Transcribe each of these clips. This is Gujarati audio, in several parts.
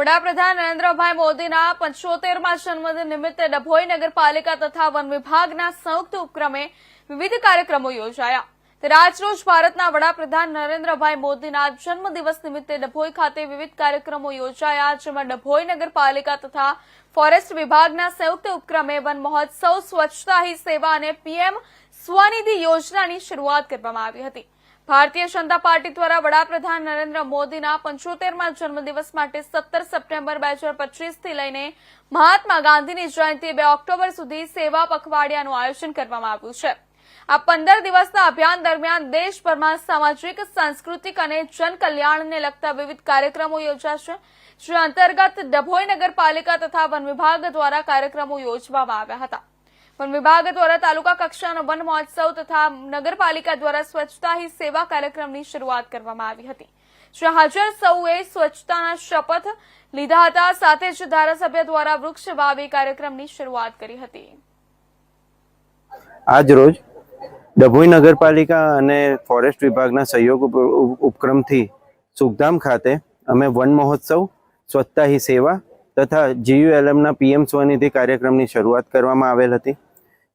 વડાપ્રધાન નરેન્દ્રભાઈ મોદીના 75મા જન્મદિન નિમિત્તે ડભોઈ નગરપાલિકા તથા વન વિભાગના સંયુક્ત ઉપક્રમે વિવિધ કાર્યક્રમો યોજાયા। ત્યારે આજરોજ ભારતના વડાપ્રધાન નરેન્દ્રભાઈ મોદીના જન્મદિવસ નિમિત્તે ડભોઈ ખાતે વિવિધ કાર્યક્રમો યોજાયા, જેમાં ડભોઈ નગરપાલિકા તથા ફોરેસ્ટ વિભાગના સંયુક્ત ઉપક્રમે વન મહોત્સવ, સ્વચ્છતા હી સેવા અને પીએમ સ્વનિધિ યોજનાની શરૂઆત કરવામાં આવી હતી। ભારતીય જનતા પાર્ટી દ્વારા વડાપ્રધાન નરેન્દ્ર મોદીના 75મા જન્મદિવસ માટે 17 સપ્ટેમ્બર 2025 થી લઈને મહાત્મા ગાંધીની જયંતિ 2 ઓક્ટોબર સુધી સેવા પખવાડિયાનું આયોજન કરવામાં આવ્યું છે। આ 15 દિવસના અભિયાન દરમિયાન દેશભરમાં સામાજિક, સાંસ્કૃતિક અને જનકલ્યાણને લગતા વિવિધ કાર્યક્રમો યોજાશે, જે અંતર્ગત ડભોઈ નગરપાલિકા તથા વન વિભાગ દ્વારા કાર્યક્રમો યોજવામાં આવ્યા હતા। વન વિભાગ દ્વારા તાલુકા કક્ષાનો વન મહોત્સવ તથા નગરપાલિકા દ્વારા સ્વચ્છતા હી સેવા કાર્યક્રમની શરૂઆત કરવામાં આવી હતી, જ્યાં હાજર સૌએ સ્વચ્છતાના શપથ લીધા હતા। સાથે જ ધારાસભ્ય દ્વારા વૃક્ષ વાવી કાર્યક્રમની શરૂઆત કરી હતી। આજ રોજ ડભોઈ નગરપાલિકા અને ફોરેસ્ટ વિભાગના સહયોગ ઉપક્રમથી સુખધામ ખાતે અમે વન મહોત્સવ, સ્વચ્છતા હી સેવા તથા GULMના PM સ્વનિધિ કાર્યક્રમની શરૂઆત કરવામાં આવેલ હતી,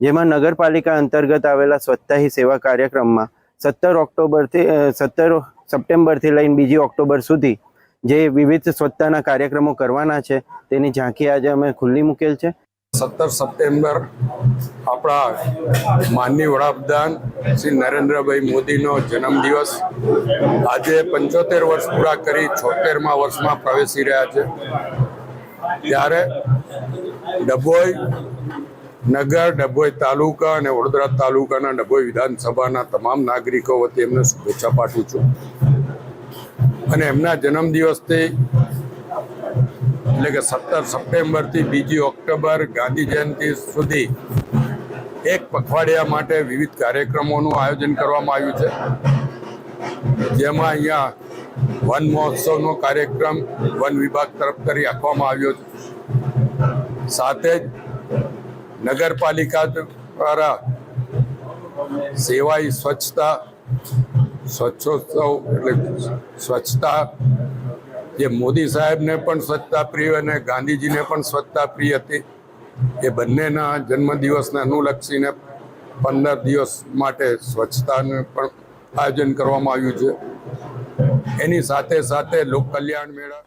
જેમાં નગરપાલિકા અંતર્ગત આવેલા સ્વચ્છતા હી સેવા કાર્યક્રમમાં 17 સપ્ટેમ્બરથી લઈને 2 ઓક્ટોબર સુધી જે વિવિધ સ્વચ્છતાના કાર્યક્રમો કરવાના છે તેની ઝાંખી આજે અમે ખુલ્લી મૂકેલ છે। 17 સપ્ટેમ્બર આપણા માનનીય વડાપ્રધાન શ્રી નરેન્દ્રભાઈ મોદીનો જન્મદિવસ। આજે 75 વર્ષ પૂરા કરી 76મા વર્ષમાં પ્રવેશી રહ્યા છે, ત્યારે ડભોઈ નગર, ડભોઈ તાલુકા અને વડોદરા તાલુકાના ડભોઈ વિધાનસભાના તમામ નાગરિકો વતી એમને શુભેચ્છા પાઠવું છું। અને એમના જન્મદિવસથી એટલે કે 17 સપ્ટેમ્બરથી 2 ઓક્ટોબર ગાંધી જયંતિ સુધી એક પખવાડિયા માટે વિવિધ કાર્યક્રમોનું આયોજન કરવામાં આવ્યું છે, જેમાં અહીંયા વન મહોત્સવનો કાર્યક્રમ વન વિભાગ તરફથી રાખવામાં આવ્યો છે। સાથે જ નગરપાલિકા દ્વારા સેવાઈ સ્વચ્છતા, સ્વચ્છોત્સવ એટલે સ્વચ્છતા જે મોદી સાહેબને પણ સ્વચ્છતા પ્રિય અને ગાંધીજીને પણ સ્વચ્છતા પ્રિય હતી, એ બંનેના જન્મદિવસને અનુલક્ષીને 15 દિવસ માટે સ્વચ્છતાનું પણ આયોજન કરવામાં આવ્યું છે। એની સાથે સાથે લોક કલ્યાણ મેળા